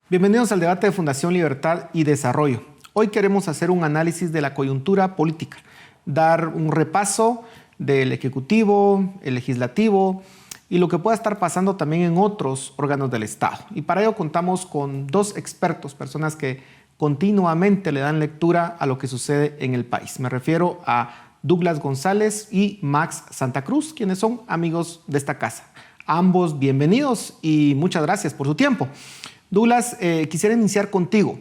Bienvenidos al debate de Fundación Libertad y Desarrollo. Hoy queremos hacer un análisis de la coyuntura política, dar un repaso del Ejecutivo, el Legislativo y lo que pueda estar pasando también en otros órganos del Estado. Y para ello contamos con dos expertos, personas que continuamente le dan lectura a lo que sucede en el país. Me refiero a Douglas González y Max Santa Cruz, quienes son amigos de esta casa. Ambos bienvenidos y muchas gracias por su tiempo. Douglas, quisiera iniciar contigo.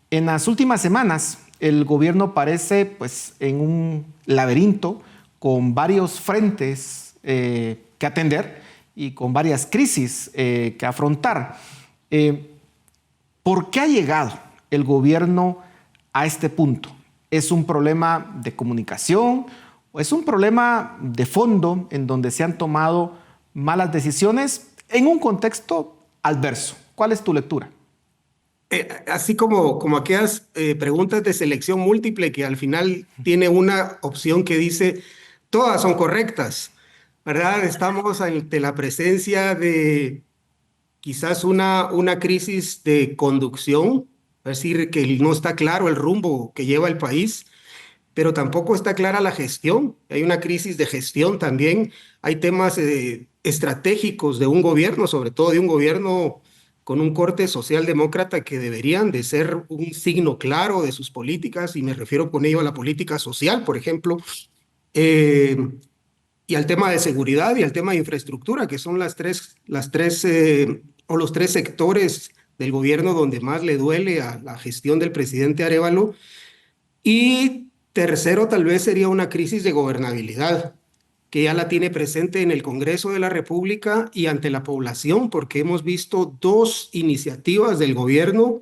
En las últimas semanas, el gobierno parece en un laberinto con varios frentes que atender y con varias crisis que afrontar. ¿Por qué ha llegado el gobierno a este punto? ¿Es un problema de comunicación o es un problema de fondo en donde se han tomado malas decisiones en un contexto adverso? ¿Cuál es tu lectura? Así como aquellas preguntas de selección múltiple que al final tiene una opción que dice todas son correctas, ¿verdad? Estamos ante la presencia de quizás una crisis de conducción, es decir, que no está claro el rumbo que lleva el país, pero tampoco está clara la gestión. Hay una crisis de gestión también. Hay temas estratégicos de un gobierno, sobre todo de un gobierno con un corte socialdemócrata que deberían de ser un signo claro de sus políticas, y me refiero con ello a la política social, por ejemplo, eh, y al tema de seguridad y al tema de infraestructura, que son los tres sectores del gobierno donde más le duele a la gestión del presidente Arévalo. Y tercero, tal vez sería una crisis de gobernabilidad, que ya la tiene presente en el Congreso de la República y ante la población, porque hemos visto dos iniciativas del gobierno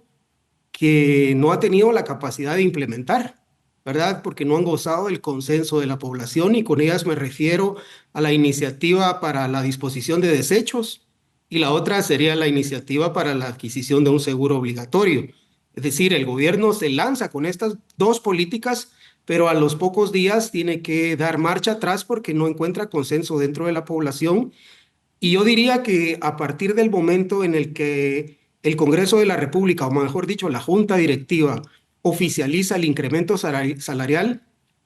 que no ha tenido la capacidad de implementar, ¿verdad? Porque no han gozado del consenso de la población, y con ellas me refiero a la iniciativa para la disposición de desechos y la otra sería la iniciativa para la adquisición de un seguro obligatorio. Es decir, el gobierno se lanza con estas dos políticas, pero a los pocos días tiene que dar marcha atrás porque no encuentra consenso dentro de la población. Y yo diría que a partir del momento en el que el Congreso de la República, o mejor dicho, la Junta Directiva, oficializa el incremento salarial,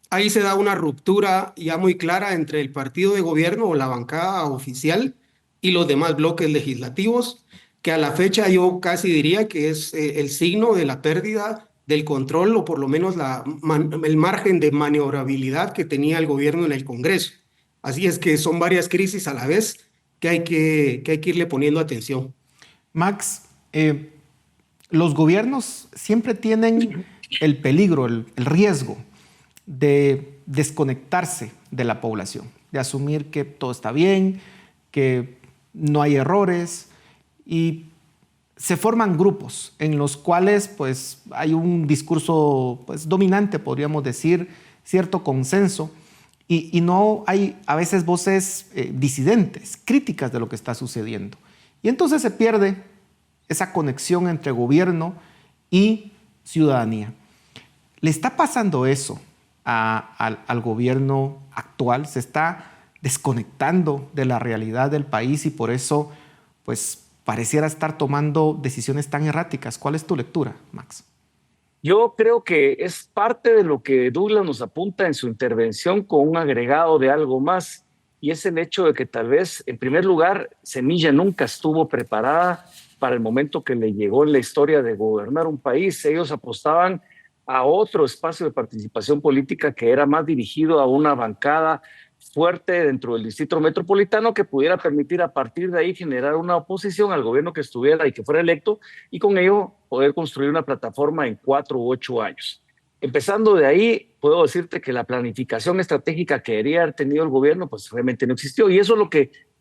ahí se da una ruptura ya muy clara entre el partido de gobierno o la bancada oficial y los demás bloques legislativos, que a la fecha yo casi diría que es el signo de la pérdida del control, o por lo menos el margen de maniobrabilidad que tenía el gobierno en el Congreso. Así es que son varias crisis a la vez que hay que irle poniendo atención. Max, los gobiernos siempre tienen el peligro, el riesgo de desconectarse de la población, de asumir que todo está bien, que no hay errores, y se forman grupos en los cuales hay un discurso dominante, podríamos decir, cierto consenso, y no hay a veces voces disidentes, críticas de lo que está sucediendo. Y entonces se pierde esa conexión entre gobierno y ciudadanía. ¿Le está pasando eso al gobierno actual? ¿Se está desconectando de la realidad del país y por eso pareciera estar tomando decisiones tan erráticas? ¿Cuál es tu lectura, Max? Yo creo que es parte de lo que Douglas nos apunta en su intervención, con un agregado de algo más, y es el hecho de que tal vez, en primer lugar, Semilla nunca estuvo preparada para el momento que le llegó en la historia de gobernar un país. Ellos apostaban a otro espacio de participación política que era más dirigido a una bancada fuerte dentro del distrito metropolitano que pudiera permitir a partir de ahí generar una oposición al gobierno que estuviera y que fuera electo, y con ello poder construir una plataforma en 4 u 8 años. Empezando de ahí, puedo decirte que la planificación estratégica que debería haber tenido el gobierno realmente no existió, y eso es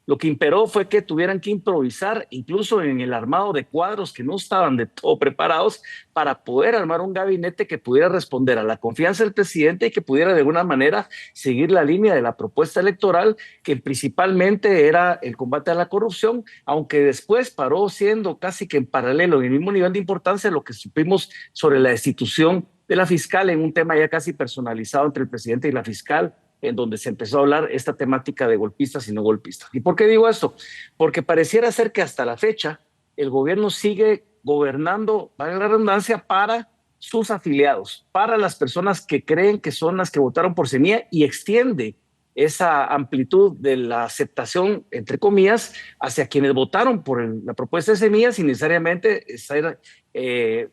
lo que imperó fue que tuvieran que improvisar incluso en el armado de cuadros que no estaban de todo preparados para poder armar un gabinete que pudiera responder a la confianza del presidente y que pudiera de alguna manera seguir la línea de la propuesta electoral, que principalmente era el combate a la corrupción, aunque después paró siendo casi que en paralelo, en el mismo nivel de importancia, lo que supimos sobre la destitución de la fiscal, en un tema ya casi personalizado entre el presidente y la fiscal, en donde se empezó a hablar esta temática de golpistas y no golpistas. ¿Y por qué digo esto? Porque pareciera ser que hasta la fecha el gobierno sigue gobernando, valga la redundancia, para sus afiliados, para las personas que creen que son las que votaron por Semilla, y extiende esa amplitud de la aceptación, entre comillas, hacia quienes votaron por la propuesta de Semilla sin necesariamente ser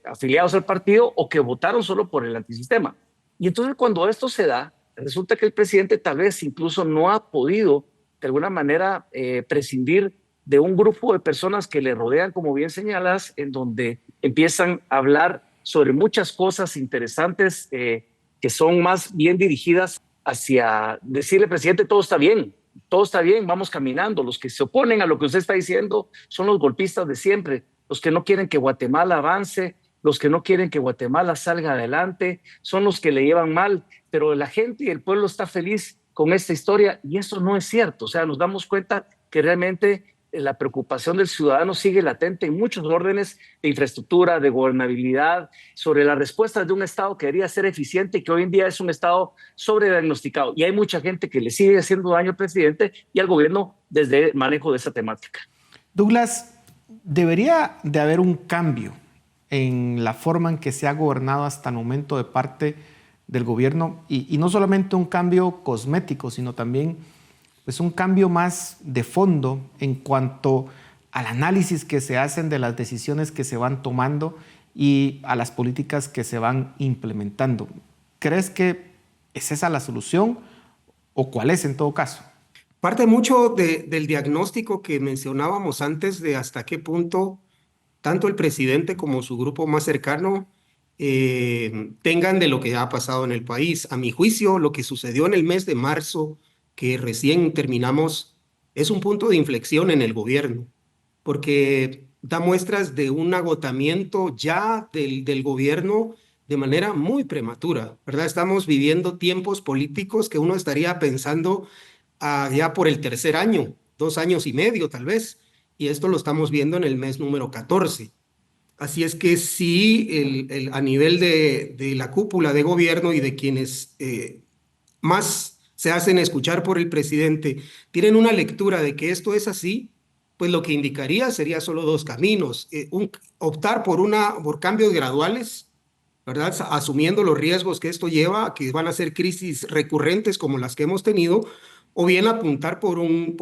afiliados al partido o que votaron solo por el antisistema. Y entonces cuando esto se da, resulta que el presidente tal vez incluso no ha podido de alguna manera prescindir de un grupo de personas que le rodean, como bien señalas, en donde empiezan a hablar sobre muchas cosas interesantes que son más bien dirigidas hacia decirle, presidente, todo está bien, vamos caminando. Los que se oponen a lo que usted está diciendo son los golpistas de siempre, los que no quieren que Guatemala avance, los que no quieren que Guatemala salga adelante, son los que le llevan mal, pero la gente y el pueblo está feliz con esta historia, y eso no es cierto. O sea, nos damos cuenta que realmente la preocupación del ciudadano sigue latente en muchos órdenes de infraestructura, de gobernabilidad, sobre la respuesta de un Estado que debería ser eficiente y que hoy en día es un Estado sobrediagnosticado. Y hay mucha gente que le sigue haciendo daño al presidente y al gobierno desde el manejo de esa temática. Douglas, debería de haber un cambio en la forma en que se ha gobernado hasta el momento de parte del gobierno, y no solamente un cambio cosmético, sino también pues un cambio más de fondo en cuanto al análisis que se hacen de las decisiones que se van tomando y a las políticas que se van implementando. ¿Crees que es esa la solución o cuál es en todo caso? Parte mucho del diagnóstico que mencionábamos antes de hasta qué punto tanto el presidente como su grupo más cercano tengan de lo que ha pasado en el país. A mi juicio, lo que sucedió en el mes de marzo, que recién terminamos, es un punto de inflexión en el gobierno, porque da muestras de un agotamiento ya del gobierno de manera muy prematura, ¿verdad? Estamos viviendo tiempos políticos que uno estaría pensando ya por el tercer año, 2 años y medio tal vez, y esto lo estamos viendo en el mes número 14. Así es que sí, a nivel de la cúpula de gobierno y de quienes más se hacen escuchar por el presidente, tienen una lectura de que esto es así, pues lo que indicaría sería solo dos caminos. Optar por cambios graduales, ¿verdad? Asumiendo los riesgos que esto lleva, que van a ser crisis recurrentes como las que hemos tenido, o bien apuntar por un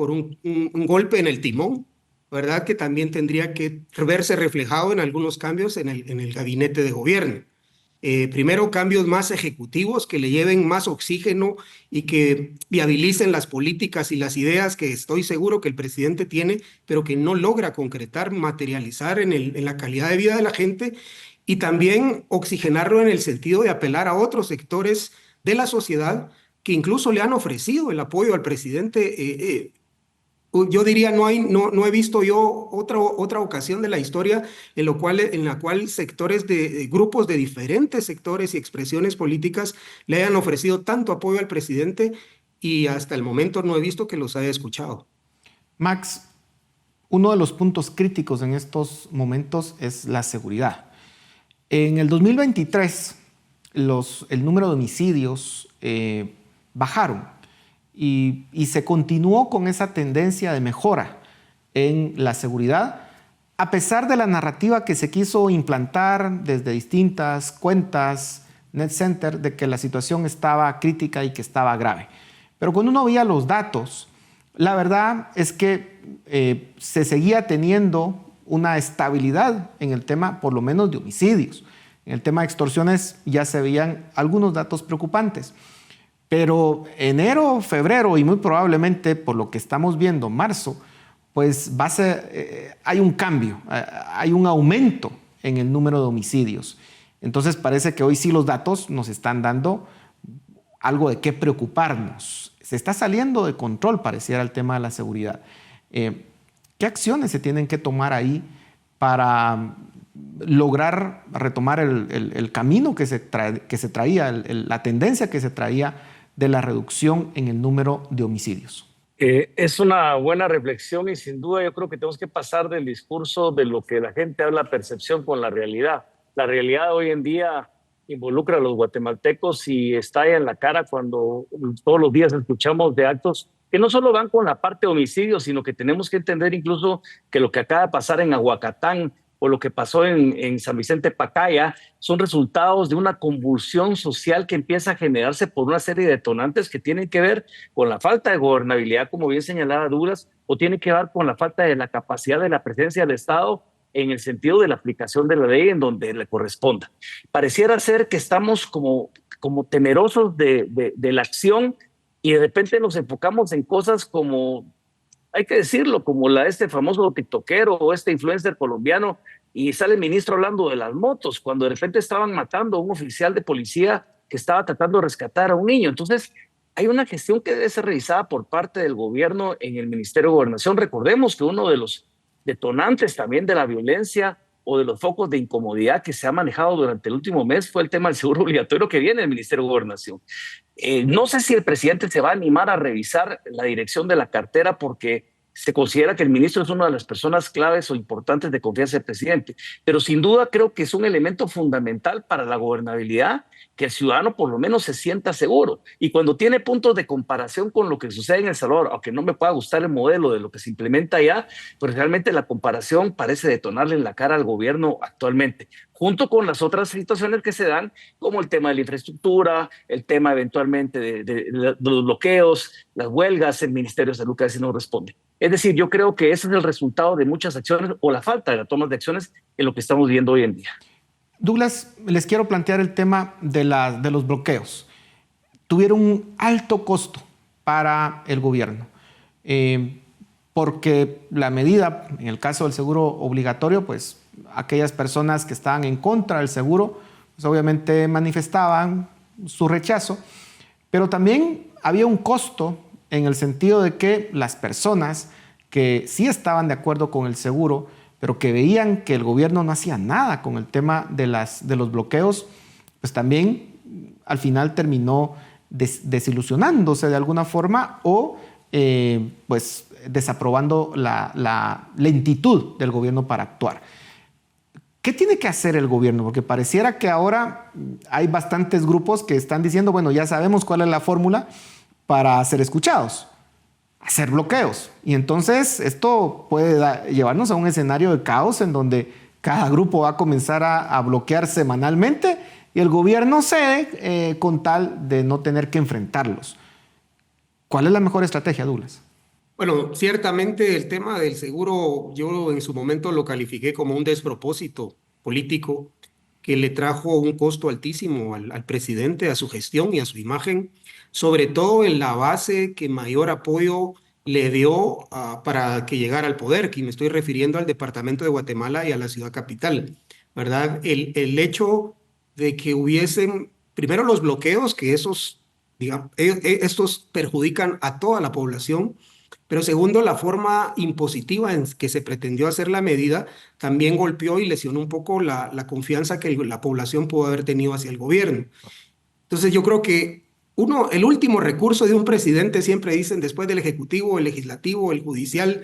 golpe en el timón, ¿verdad? Que también tendría que verse reflejado en algunos cambios en el gabinete de gobierno. Primero, cambios más ejecutivos que le lleven más oxígeno y que viabilicen las políticas y las ideas que estoy seguro que el presidente tiene, pero que no logra concretar, materializar en la calidad de vida de la gente, y también oxigenarlo en el sentido de apelar a otros sectores de la sociedad que incluso le han ofrecido el apoyo al presidente. Yo diría, no he visto yo otra ocasión de la historia en la cual sectores grupos de diferentes sectores y expresiones políticas le hayan ofrecido tanto apoyo al presidente, y hasta el momento no he visto que los haya escuchado. Max, uno de los puntos críticos en estos momentos es la seguridad. En el 2023, el número de homicidios bajaron. Y se continuó con esa tendencia de mejora en la seguridad, a pesar de la narrativa que se quiso implantar desde distintas cuentas, Net Center, de que la situación estaba crítica y que estaba grave. Pero cuando uno veía los datos, la verdad es que se seguía teniendo una estabilidad en el tema, por lo menos, de homicidios. En el tema de extorsiones ya se veían algunos datos preocupantes. Pero enero, febrero y muy probablemente por lo que estamos viendo marzo, pues hay un cambio, hay un aumento en el número de homicidios. Entonces parece que hoy sí los datos nos están dando algo de qué preocuparnos. Se está saliendo de control, pareciera, el tema de la seguridad. ¿Qué acciones se tienen que tomar ahí para lograr retomar el camino que se traía, la tendencia que se traía de la reducción en el número de homicidios? Es una buena reflexión, y sin duda yo creo que tenemos que pasar del discurso de lo que la gente habla, percepción, con la realidad. La realidad hoy en día involucra a los guatemaltecos y estalla en la cara cuando todos los días escuchamos de actos que no solo van con la parte de homicidios, sino que tenemos que entender incluso que lo que acaba de pasar en Aguacatán, o lo que pasó en San Vicente Pacaya, son resultados de una convulsión social que empieza a generarse por una serie de detonantes que tienen que ver con la falta de gobernabilidad, como bien señalaba Douglas, o tiene que ver con la falta de la capacidad de la presencia del Estado en el sentido de la aplicación de la ley en donde le corresponda. Pareciera ser que estamos como temerosos de la acción y de repente nos enfocamos en cosas como, hay que decirlo, como este famoso tiktokero o este influencer colombiano, y sale el ministro hablando de las motos, cuando de repente estaban matando a un oficial de policía que estaba tratando de rescatar a un niño. Entonces, hay una gestión que debe ser revisada por parte del gobierno en el Ministerio de Gobernación. Recordemos que uno de los detonantes también de la violencia o de los focos de incomodidad que se ha manejado durante el último mes fue el tema del seguro obligatorio que viene del Ministerio de Gobernación. No sé si el presidente se va a animar a revisar la dirección de la cartera porque se considera que el ministro es una de las personas claves o importantes de confianza del presidente, pero sin duda creo que es un elemento fundamental para la gobernabilidad, que el ciudadano por lo menos se sienta seguro. Y cuando tiene puntos de comparación con lo que sucede en El Salvador, aunque no me pueda gustar el modelo de lo que se implementa allá, pues realmente la comparación parece detonarle en la cara al gobierno actualmente, junto con las otras situaciones que se dan, como el tema de la infraestructura, el tema eventualmente de los bloqueos, las huelgas, el Ministerio de Salud que a veces no responde. Es decir, yo creo que ese es el resultado de muchas acciones o la falta de la toma de acciones en lo que estamos viendo hoy en día. Douglas, les quiero plantear el tema de los bloqueos. Tuvieron un alto costo para el gobierno, porque la medida, en el caso del seguro obligatorio, pues aquellas personas que estaban en contra del seguro, pues obviamente manifestaban su rechazo, pero también había un costo en el sentido de que las personas que sí estaban de acuerdo con el seguro, pero que veían que el gobierno no hacía nada con el tema de los bloqueos, pues también al final terminó desilusionándose de alguna forma o pues desaprobando la lentitud del gobierno para actuar. ¿Qué tiene que hacer el gobierno? Porque pareciera que ahora hay bastantes grupos que están diciendo, bueno, ya sabemos cuál es la fórmula para ser escuchados, hacer bloqueos. Y entonces esto puede llevarnos a un escenario de caos en donde cada grupo va a comenzar a bloquear semanalmente y el gobierno cede con tal de no tener que enfrentarlos. ¿Cuál es la mejor estrategia, Douglas? Bueno, ciertamente el tema del seguro, yo en su momento lo califiqué como un despropósito político que le trajo un costo altísimo al presidente, a su gestión y a su imagen, sobre todo en la base que mayor apoyo le dio para que llegara al poder, que me estoy refiriendo al departamento de Guatemala y a la ciudad capital, ¿verdad? El hecho de que hubiesen, primero los bloqueos, que digamos, estos perjudican a toda la población, pero segundo, la forma impositiva en que se pretendió hacer la medida también golpeó y lesionó un poco la confianza que la población pudo haber tenido hacia el gobierno. Entonces yo creo que el último recurso de un presidente, siempre dicen, después del ejecutivo, el legislativo, el judicial,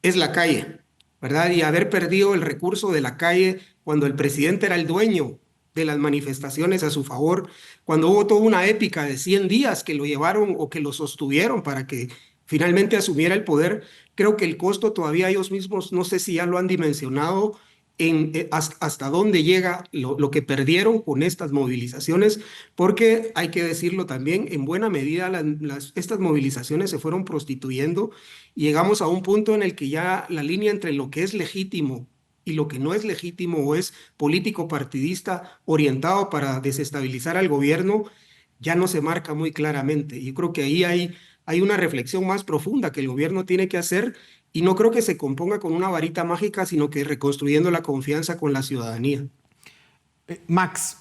es la calle, ¿verdad? Y haber perdido el recurso de la calle cuando el presidente era el dueño de las manifestaciones a su favor, cuando hubo toda una épica de 100 días que lo llevaron o que lo sostuvieron para que finalmente asumiera el poder, creo que el costo todavía ellos mismos, no sé si ya lo han dimensionado hasta dónde llega lo que perdieron con estas movilizaciones, porque hay que decirlo también, en buena medida estas movilizaciones se fueron prostituyendo y llegamos a un punto en el que ya la línea entre lo que es legítimo y lo que no es legítimo o es político partidista orientado para desestabilizar al gobierno ya no se marca muy claramente. Yo creo que ahí hay una reflexión más profunda que el gobierno tiene que hacer y no creo que se componga con una varita mágica, sino que reconstruyendo la confianza con la ciudadanía. Max,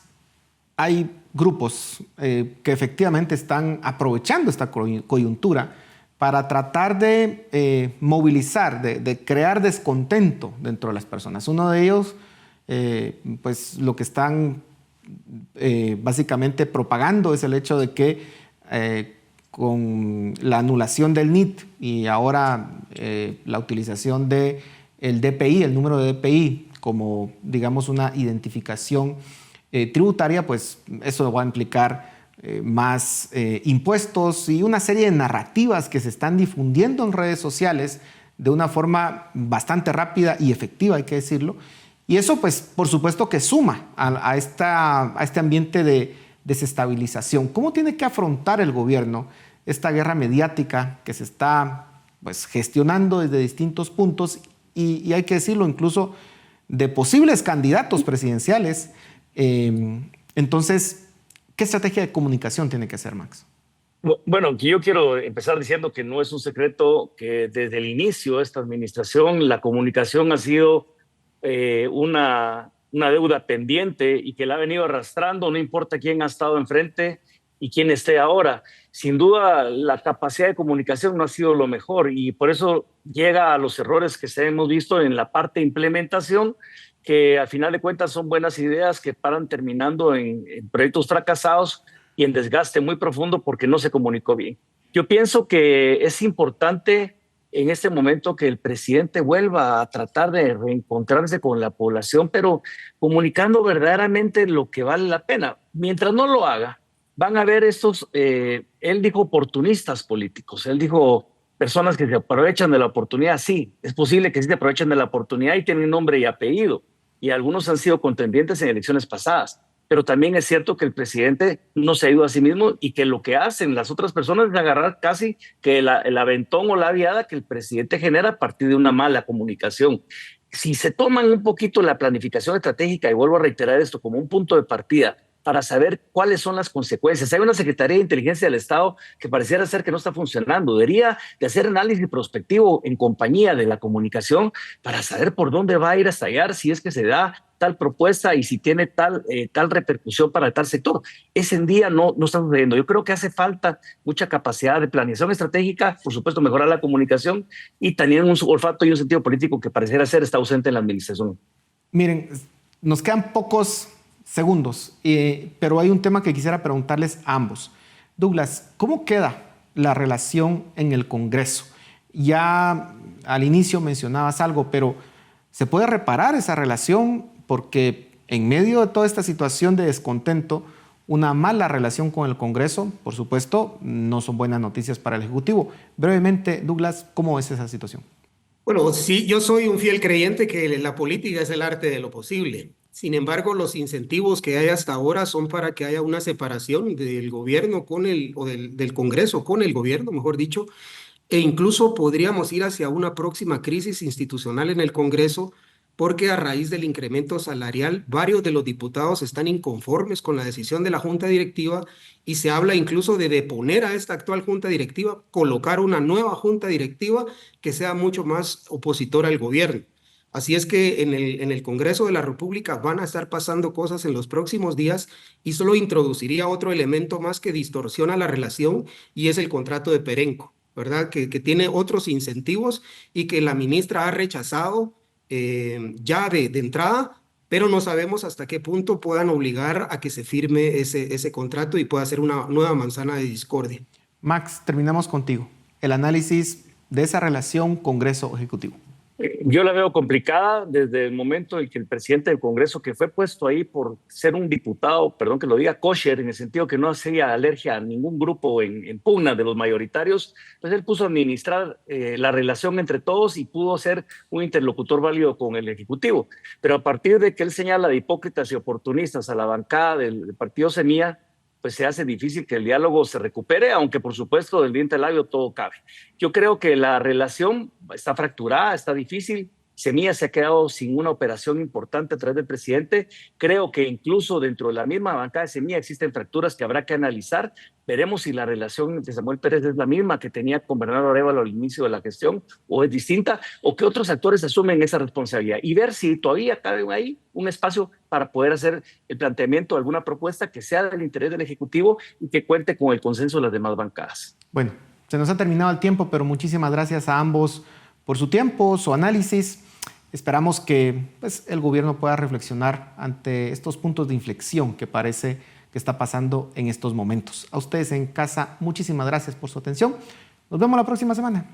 hay grupos que efectivamente están aprovechando esta coyuntura para tratar de movilizar, de crear descontento dentro de las personas. Uno de ellos, pues lo que están básicamente propagando es el hecho de que con la anulación del NIT y ahora la utilización del DPI, el número de DPI, como digamos una identificación tributaria, pues eso va a implicar más impuestos y una serie de narrativas que se están difundiendo en redes sociales de una forma bastante rápida y efectiva, hay que decirlo. Y eso, pues, por supuesto que suma a este ambiente de desestabilización. ¿Cómo tiene que afrontar el gobierno esta guerra mediática que se está, pues, gestionando desde distintos puntos y hay que decirlo, incluso de posibles candidatos presidenciales? Entonces, ¿qué estrategia de comunicación tiene que hacer Max? Bueno, yo quiero empezar diciendo que no es un secreto que desde el inicio de esta administración la comunicación ha sido una deuda pendiente y que la ha venido arrastrando, no importa quién ha estado enfrente y quién esté ahora. Sin duda, la capacidad de comunicación no ha sido lo mejor y por eso llega a los errores que hemos visto en la parte de implementación, que al final de cuentas son buenas ideas que paran terminando en proyectos fracasados y en desgaste muy profundo porque no se comunicó bien. Yo pienso que es importante en este momento que el presidente vuelva a tratar de reencontrarse con la población, pero comunicando verdaderamente lo que vale la pena. Mientras no lo haga, van a haber estos, él dijo oportunistas políticos, él dijo personas que se aprovechan de la oportunidad. Sí, es posible que sí se aprovechen de la oportunidad y tienen nombre y apellido, y algunos han sido contendientes en elecciones pasadas. Pero también es cierto que el presidente no se ha ido a sí mismo y que lo que hacen las otras personas es agarrar casi que el aventón o la viada que el presidente genera a partir de una mala comunicación. Si se toman un poquito la planificación estratégica, y vuelvo a reiterar esto como un punto de partida, para saber cuáles son las consecuencias. Hay una Secretaría de Inteligencia del Estado que pareciera ser que no está funcionando. Debería de hacer análisis prospectivo en compañía de la comunicación para saber por dónde va a ir a estallar si es que se da tal propuesta y si tiene tal repercusión para tal sector. Ese en día no está sucediendo. Yo creo que hace falta mucha capacidad de planeación estratégica, por supuesto mejorar la comunicación y también un olfato y un sentido político que pareciera ser está ausente en la administración. Miren, nos quedan pocos segundos, pero hay un tema que quisiera preguntarles a ambos. Douglas, ¿cómo queda la relación en el Congreso? Ya al inicio mencionabas algo, pero ¿se puede reparar esa relación? Porque en medio de toda esta situación de descontento, una mala relación con el Congreso, por supuesto, no son buenas noticias para el Ejecutivo. Brevemente, Douglas, ¿cómo es esa situación? Bueno, sí, yo soy un fiel creyente que la política es el arte de lo posible. Sin embargo, los incentivos que hay hasta ahora son para que haya una separación del gobierno del Congreso con el gobierno, mejor dicho, e incluso podríamos ir hacia una próxima crisis institucional en el Congreso, porque a raíz del incremento salarial, varios de los diputados están inconformes con la decisión de la Junta Directiva y se habla incluso de deponer a esta actual Junta Directiva, colocar una nueva Junta Directiva que sea mucho más opositora al gobierno. Así es que en el Congreso de la República van a estar pasando cosas en los próximos días y solo introduciría otro elemento más que distorsiona la relación y es el contrato de Perenco, ¿verdad? Que tiene otros incentivos y que la ministra ha rechazado ya de entrada, pero no sabemos hasta qué punto puedan obligar a que se firme ese contrato y pueda ser una nueva manzana de discordia. Max, terminamos contigo. El análisis de esa relación Congreso-Ejecutivo. Yo la veo complicada desde el momento en que el presidente del Congreso, que fue puesto ahí por ser un diputado, perdón que lo diga, kosher, en el sentido que no hacía alergia a ningún grupo en pugna de los mayoritarios, pues él puso a administrar la relación entre todos y pudo ser un interlocutor válido con el Ejecutivo. Pero a partir de que él señala de hipócritas y oportunistas a la bancada del partido Semilla, pues se hace difícil que el diálogo se recupere, aunque por supuesto del diente al labio todo cabe. Yo creo que la relación está fracturada, está difícil. Semilla se ha quedado sin una operación importante a través del presidente. Creo que incluso dentro de la misma bancada de Semilla existen fracturas que habrá que analizar. Veremos si la relación de Samuel Pérez es la misma que tenía con Bernardo Arévalo al inicio de la gestión o es distinta, o que otros actores asumen esa responsabilidad y ver si todavía cabe ahí un espacio para poder hacer el planteamiento de alguna propuesta que sea del interés del Ejecutivo y que cuente con el consenso de las demás bancadas. Bueno, se nos ha terminado el tiempo, pero muchísimas gracias a ambos por su tiempo, su análisis. Esperamos que el gobierno pueda reflexionar ante estos puntos de inflexión que parece que está pasando en estos momentos. A ustedes en casa, muchísimas gracias por su atención. Nos vemos la próxima semana.